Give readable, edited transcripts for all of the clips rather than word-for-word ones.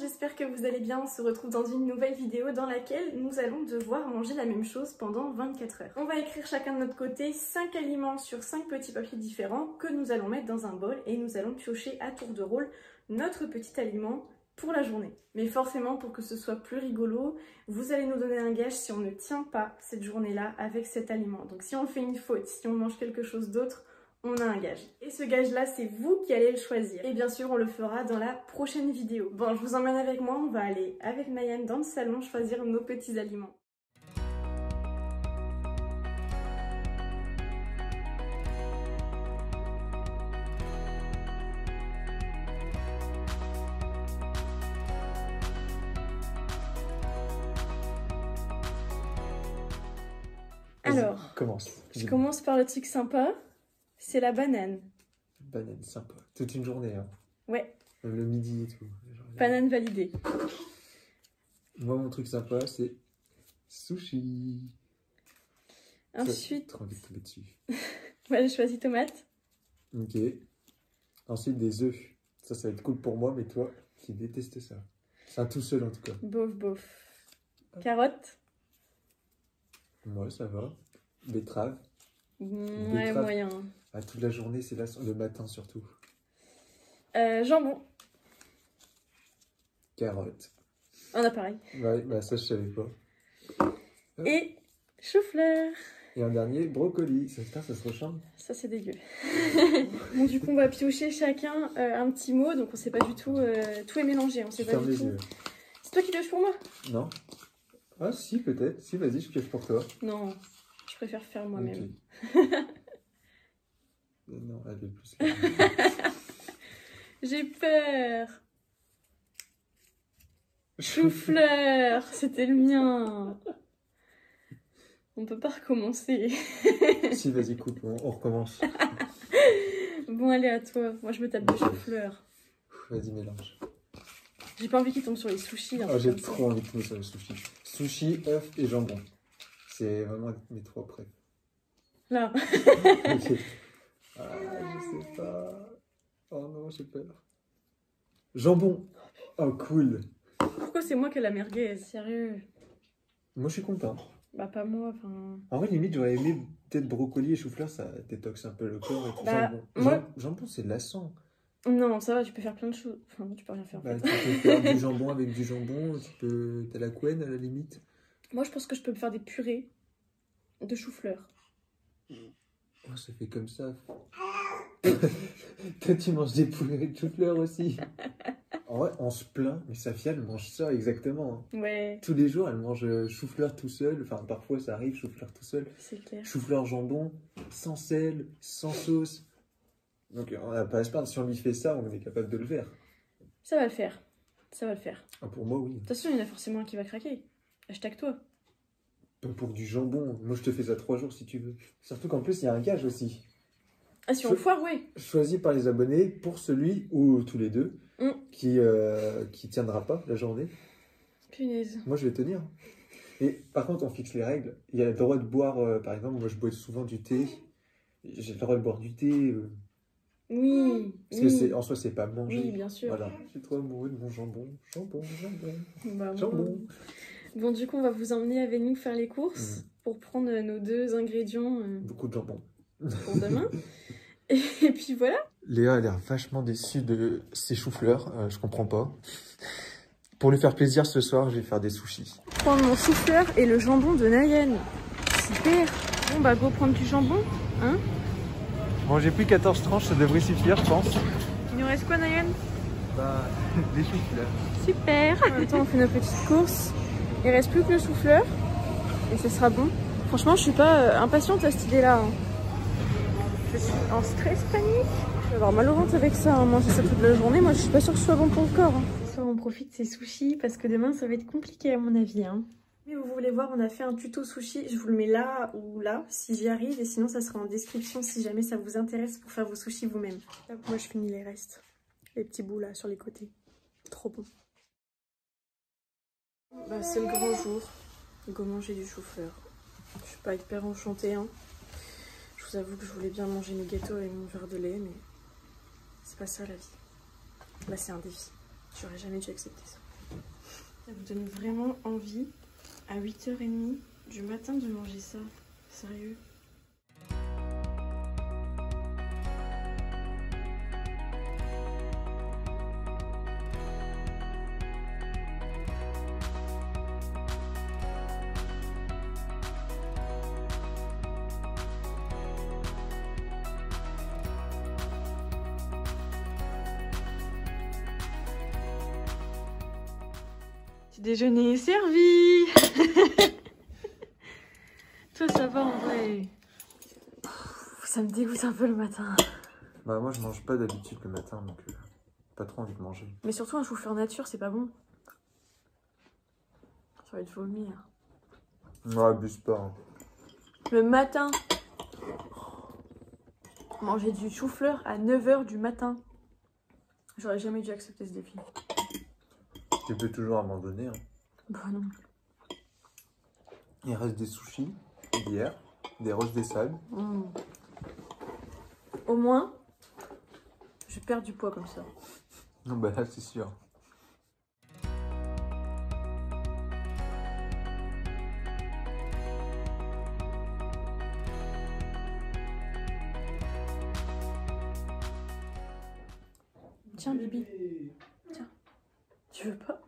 j'espère que vous allez bien. On se retrouve dans une nouvelle vidéo dans laquelle nous allons devoir manger la même chose pendant 24 heures. On va écrire chacun de notre côté 5 aliments sur 5 petits papiers différents que nous allons mettre dans un bol et nous allons piocher à tour de rôle notre petit aliment pour la journée. Mais forcément, pour que ce soit plus rigolo, vous allez nous donner un gage si on ne tient pas cette journée-là avec cet aliment. Donc si on fait une faute, si on mange quelque chose d'autre, on a un gage. Et ce gage-là, c'est vous qui allez le choisir. Et bien sûr, on le fera dans la prochaine vidéo. Bon, je vous emmène avec moi, on va aller avec Nayan dans le salon choisir nos petits aliments. Alors, je commence par le truc sympa, c'est la banane. Banane, sympa. Toute une journée, hein. Ouais. Le midi et tout. Banane validée. Moi, mon truc sympa, c'est sushi. Ensuite... Trop envie de tomber dessus. Moi, j'ai choisi tomate. Ok. Ensuite, des œufs. Ça va être cool pour moi, mais toi, qui détestes ça. C'est un tout seul, en tout cas. Bof, bof. Carotte. Ouais, ça va. Betterave. Ouais, moyen. Ah, toute la journée, c'est là, le matin surtout. Jambon. Carotte. On a pareil. Ouais, bah ça, je savais pas. Et chou-fleur. Et un dernier, brocoli. Ça se ressemble. Ça, c'est dégueu. Bon, du coup, on va piocher chacun un petit mot. Donc, on sait pas du tout. Tout est mélangé. On sait pas du tout. C'est toi qui pioches pour moi? Non. Ah, si, peut-être. Si, vas-y, je pioche pour toi. Non, je préfère faire moi-même. Okay. Non, elle est plus là. J'ai peur. Chou-fleur, c'était le mien. On peut pas recommencer. Si, vas-y, coupe, on recommence. Bon, allez, à toi. Moi, je me tape de chou-fleur. Vas-y, mélange. J'ai pas envie qu'il tombe sur les sushis. Oh, j'ai trop envie de tomber sur les sushis. Sushi, œuf et jambon. C'est vraiment mes trois préf. Là. Ok. Ah, je sais pas. Oh non, j'ai peur. Jambon. Oh, cool. Pourquoi c'est moi qui ai la merguez? Sérieux? Moi, je suis content. Bah, pas moi, enfin... En vrai, limite, j'aurais aimé peut-être brocoli et chou-fleur, ça détoxe un peu le corps. Et tout. Bah, jambon. Jambon, c'est lassant. Non, ça va, tu peux faire plein de choses. Enfin, tu peux rien faire. Bah, tu peux faire du jambon avec du jambon, t'as la couenne à la limite. Moi, je pense que je peux me faire des purées de chou-fleur. Oh, ça fait comme ça. Toi, tu manges des poulets de chou-fleur aussi. En vrai, on se plaint, mais Safia, elle mange ça exactement. Ouais. Tous les jours, elle mange chou-fleur tout seul. Enfin, parfois, ça arrive, chou-fleur tout seul. C'est clair. Chou-fleur jambon, sans sel, sans sauce. Donc, on n'a pas à se plaindre. Si on lui fait ça, on est capable de le faire. Ça va le faire. Ça va le faire. Ah, pour moi, oui. De toute façon, il y en a forcément un qui va craquer. Hashtag toi. Pas pour du jambon. Moi, je te fais ça 3 jours si tu veux. Surtout qu'en plus, il y a un gage aussi. Ah, si on foire, oui. Choisi par les abonnés pour celui, ou tous les deux, qui tiendra pas la journée. Punaise. Moi, je vais tenir. Et par contre, on fixe les règles. Il y a le droit de boire, par exemple, moi, je bois souvent du thé. J'ai le droit de boire du thé. Oui. Parce que en soi, c'est pas manger. Oui, bien sûr. Voilà. Je suis trop amoureux de mon jambon. Jambon. Bah, jambon. Bon, du coup, on va vous emmener avec nous faire les courses pour prendre nos 2 ingrédients. Beaucoup de jambon. Pour demain. Et puis voilà. Léa a l'air vachement déçue de ses choux-fleurs. Je comprends pas. Pour lui faire plaisir ce soir, je vais faire des sushis. Prendre mon chou-fleur et le jambon de Nayan. Super. Bon, bah, go prendre du jambon. Hein? Bon, j'ai plus 14 tranches, ça devrait suffire, je pense. Il nous reste quoi, Nayan? Bah, des choux-fleurs. Super. En même temps, on fait nos petites courses. Il reste plus que le chou-fleur. Et ce sera bon. Franchement, je suis pas impatiente à cette idée-là. Hein. Je suis en stress, panique. Je vais avoir mal au ventre avec ça. Hein. Manger ça toute la journée, moi, je suis pas sûre que ce soit bon pour le corps. Hein. Ce soir, on profite de ces sushis parce que demain, ça va être compliqué à mon avis. Hein. Mais vous voulez voir, on a fait un tuto sushi. Je vous le mets là ou là, si j'y arrive. Et sinon, ça sera en description si jamais ça vous intéresse pour faire vos sushis vous-même. Moi, je finis les restes. Les petits bouts là, sur les côtés. Trop bon. Bah, c'est le grand jour. Go manger du chou-fleur. Je suis pas hyper enchantée. Hein. Je vous avoue que je voulais bien manger mes gâteaux avec mon verre de lait, mais c'est pas ça la vie. Là, c'est un défi. J'aurais jamais dû accepter ça. Ça vous donne vraiment envie à 8h30 du matin de manger ça? Sérieux? Petit déjeuner est servi. Toi, ça va en vrai? Ça me dégoûte un peu le matin. Bah moi je mange pas d'habitude le matin, donc pas trop envie de manger. Mais surtout un chou-fleur nature, c'est pas bon. Ça va être vomir. Non, abuse pas. Hein. Le matin. Manger du chou-fleur à 9h du matin. J'aurais jamais dû accepter ce défi. Tu peux toujours abandonner. Hein. Bah non. Il reste des sushis d'hier, des roses des sables. Mmh. Au moins, je perds du poids comme ça. Non bah là c'est sûr. Tiens Bibi. Tiens. Tu veux pas?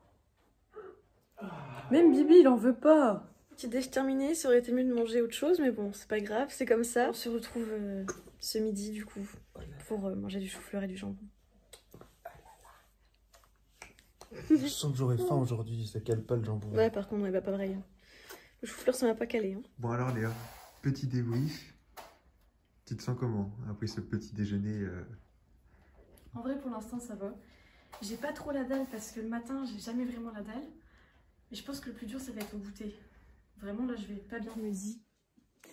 Même Bibi il en veut pas. Petit déj terminé, ça aurait été mieux de manger autre chose, mais bon, c'est pas grave, c'est comme ça. On se retrouve ce midi du coup pour manger du chou-fleur et du jambon. Je sens que j'aurai faim aujourd'hui, ça cale pas le jambon. Ouais, par contre, ouais, bah pas vrai. Le chou-fleur ça m'a pas calé. Hein. Bon alors Léa, petit débrief. Tu te sens comment après ce petit déjeuner En vrai pour l'instant ça va. J'ai pas trop la dalle parce que le matin j'ai jamais vraiment la dalle. Mais je pense que le plus dur ça va être au goûter. Vraiment là je vais pas bien. Je me dis,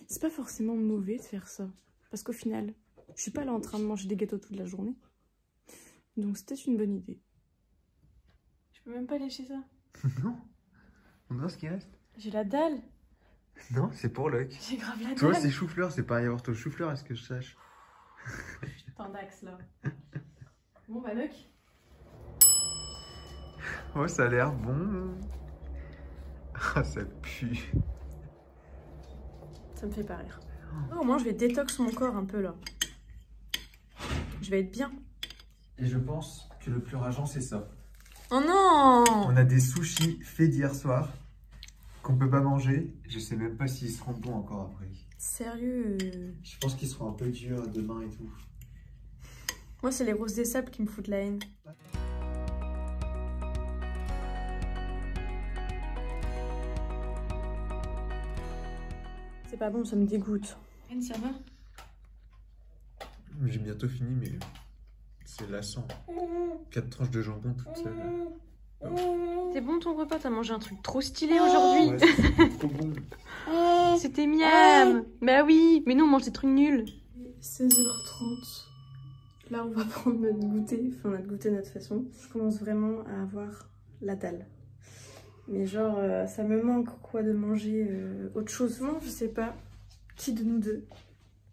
c'est pas forcément mauvais de faire ça. Parce qu'au final, je suis pas là en train de manger des gâteaux toute la journée. Donc c'était une bonne idée. Je peux même pas lécher ça. Non. On voit ce qui reste. J'ai la dalle. Non, c'est pour Luck. J'ai grave la dalle. Toi c'est chou-fleur, c'est pas un yaourt au chou-fleur, à ce que je sache. Putain d'axe là. Bon bah Luck. Oh ça a l'air bon. Ah ça pue. Ça me fait pas rire. Oh, au moins je vais détox mon corps un peu là. Je vais être bien. Et je pense que le plus rageant c'est ça. Oh non! On a des sushis faits d'hier soir qu'on peut pas manger. Je sais même pas s'ils seront bons encore après. Sérieux? Je pense qu'ils seront un peu durs demain et tout. Moi c'est les roses des sables qui me foutent la haine. C'est pas bon, ça me dégoûte. Anne, ça va? J'ai bientôt fini, mais c'est lassant. 4 tranches de jambon toutes seules. C'est bon ton repas? T'as mangé un truc trop stylé aujourd'hui. Ouais, c'est trop bon. C'était miam. Bah oui, mais nous on mange des trucs nuls. 16h30. Là on va prendre notre goûter, enfin notre goûter de notre façon. Je commence vraiment à avoir la dalle. Mais genre ça me manque quoi de manger autre chose. Non, je sais pas qui de nous deux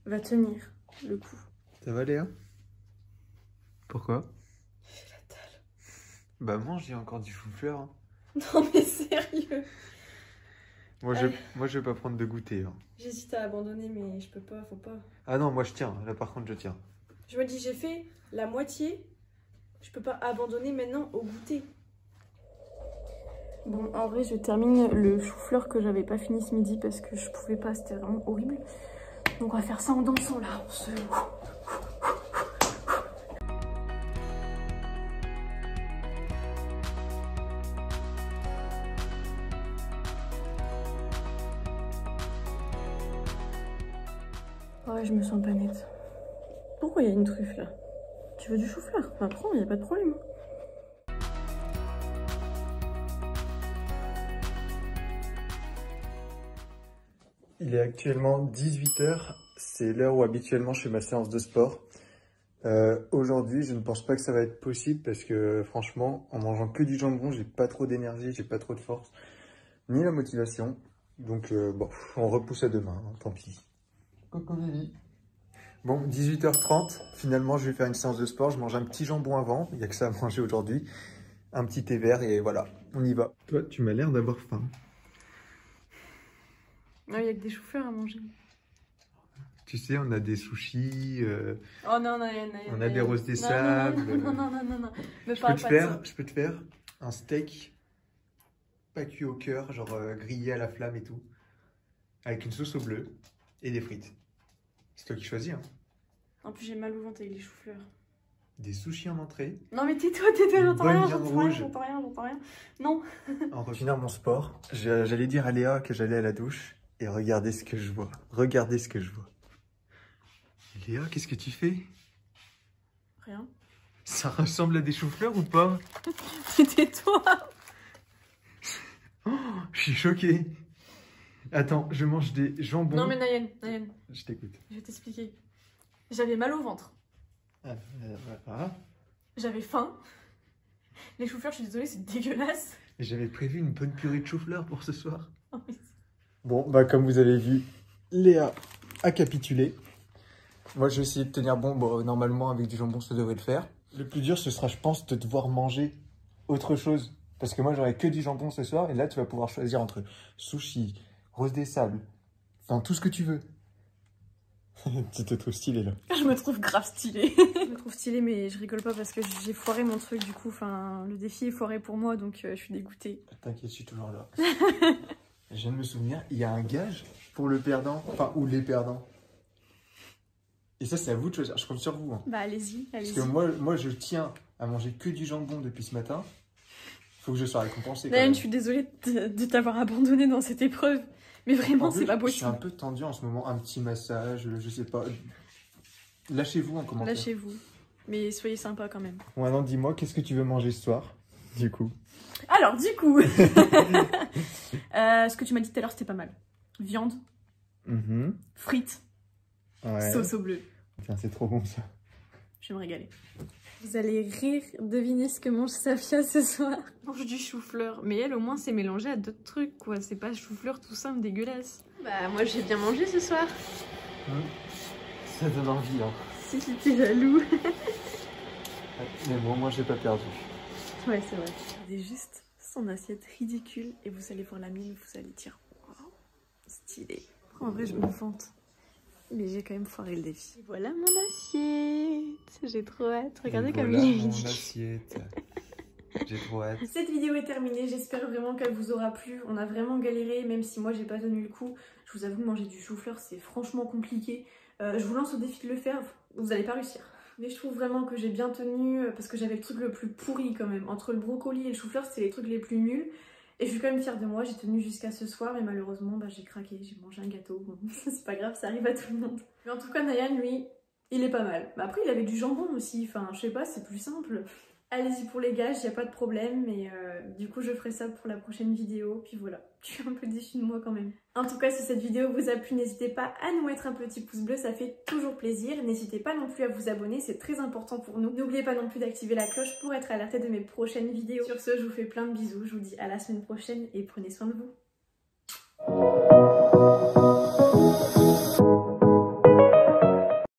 va tenir le coup. Ça va Léa? Pourquoi? J'ai la dalle. Bah mange, il y a encore du chou-fleur. Hein. Non mais sérieux. Moi je vais pas prendre de goûter. Hein. J'hésite à abandonner mais je peux pas, faut pas. Ah non, moi je tiens, là par contre je tiens. Je me dis j'ai fait la moitié, je peux pas abandonner maintenant au goûter. Bon, en vrai, je termine le chou-fleur que j'avais pas fini ce midi parce que je pouvais pas, c'était vraiment horrible. Donc on va faire ça en dansant là. On se... Ouais, je me sens pas nette. Pourquoi il y a une truffe là? Tu veux du chou-fleur? Bah prends, il y a pas de problème. Il est actuellement 18h, c'est l'heure où habituellement je fais ma séance de sport. Aujourd'hui, je ne pense pas que ça va être possible parce que franchement, en mangeant que du jambon, j'ai pas trop d'énergie, j'ai pas trop de force, ni la motivation. Donc bon, on repousse à demain, hein, tant pis. Coucou Lily. Bon, 18h30, finalement je vais faire une séance de sport, je mange un petit jambon avant, il n'y a que ça à manger aujourd'hui. un petit thé vert et voilà, on y va. Toi, tu m'as l'air d'avoir faim. Non, il y a que des choux-fleurs à manger. Tu sais, on a des sushis, Oh non, non, on a des roses des sables. Non. Je peux te faire un steak pas cuit au cœur, genre grillé à la flamme et tout, avec une sauce au bleu et des frites. C'est toi qui choisis, hein. En plus, j'ai mal au ventre avec les choux-fleurs. Des sushis en entrée. Non, mais tais-toi, j'entends rien. Non. En refinant mon sport, j'allais dire à Léa que j'allais à la douche et regardez ce que je vois. Regardez ce que je vois. Léa, qu'est-ce que tu fais? Rien. Ça ressemble à des choux-fleurs ou pas? Tais-toi. Oh, je suis choqué. Attends, je mange des jambons. Non mais Nayen, Je t'écoute. je vais t'expliquer. J'avais mal au ventre. Ah. J'avais faim. Les choux-fleurs, je suis désolée, c'est dégueulasse. Et j'avais prévu une bonne purée de choux-fleurs pour ce soir. Oh, mais... Bon, bah comme vous avez vu, Léa a capitulé. Moi, je vais essayer de tenir bon. Bon, normalement, avec du jambon, ça devrait le faire. Le plus dur, ce sera, je pense, de devoir manger autre chose. Parce que moi, j'aurai que du jambon ce soir. Et là, tu vas pouvoir choisir entre sushi, rose des sables, enfin, tout ce que tu veux. Tu te trouves stylé, là. Je me trouve grave stylée. Je me trouve stylée, mais je rigole pas parce que j'ai foiré mon truc, du coup. Enfin, le défi est foiré pour moi, donc je suis dégoûtée. T'inquiète, je suis toujours là. Je viens de me souvenir, il y a un gage pour le perdant. Enfin, ou les perdants. Et ça, c'est à vous de choisir. Je compte sur vous. Hein. Bah, allez-y. Parce que moi, je tiens à manger que du jambon depuis ce matin. Faut que je sois récompensé. Nayen, je suis désolée de t'avoir abandonné dans cette épreuve. Mais vraiment, c'est pas possible. Je suis un peu tendu en ce moment. Un petit massage, je sais pas. Lâchez-vous en commentaire. Lâchez-vous. Mais soyez sympa quand même. Bon, maintenant, dis-moi, qu'est-ce que tu veux manger ce soir, du coup? Alors, du coup... ce que tu m'as dit tout à l'heure, c'était pas mal. Viande. Frites. Ouais. Sauce au bleu. Tiens, c'est trop bon, ça. Je vais me régaler. Vous allez rire, deviner ce que mange Safia ce soir. Mange du chou-fleur. Mais elle, au moins, c'est mélangé à d'autres trucs, quoi. C'est pas chou-fleur tout simple, dégueulasse. Bah, moi, j'ai bien mangé ce soir. Ça donne envie, hein. Si j'étais jaloux. Mais bon, moi, j'ai pas perdu. Ouais, c'est vrai. Regardez juste son assiette ridicule et vous allez voir la mienne, vous allez dire wow, stylé. En vrai, je me vante. Mais j'ai quand même foiré le défi. Et voilà mon assiette. J'ai trop hâte. Regardez comme il est ridicule. Assiette. J'ai trop hâte. Cette vidéo est terminée. J'espère vraiment qu'elle vous aura plu. On a vraiment galéré, même si moi j'ai pas tenu le coup. Je vous avoue, manger du chou-fleur, c'est franchement compliqué. Je vous lance au défi de le faire. Vous allez pas réussir. Mais je trouve vraiment que j'ai bien tenu parce que j'avais le truc le plus pourri quand même. Entre le brocoli et le chou-fleur, c'est les trucs les plus nuls. Et je suis quand même fière de moi, j'ai tenu jusqu'à ce soir, mais malheureusement, bah, j'ai craqué, j'ai mangé un gâteau. Bon, c'est pas grave, ça arrive à tout le monde. Mais en tout cas, Nayen, lui, il est pas mal. Bah, après, il avait du jambon aussi, enfin, je sais pas, c'est plus simple. Allez-y pour les gages, y a pas de problème, mais du coup, je ferai ça pour la prochaine vidéo. Puis voilà, je suis un peu déçue de moi quand même. En tout cas, si cette vidéo vous a plu, n'hésitez pas à nous mettre un petit pouce bleu, ça fait toujours plaisir. N'hésitez pas non plus à vous abonner, c'est très important pour nous. N'oubliez pas non plus d'activer la cloche pour être alerté de mes prochaines vidéos. Sur ce, je vous fais plein de bisous, je vous dis à la semaine prochaine et prenez soin de vous.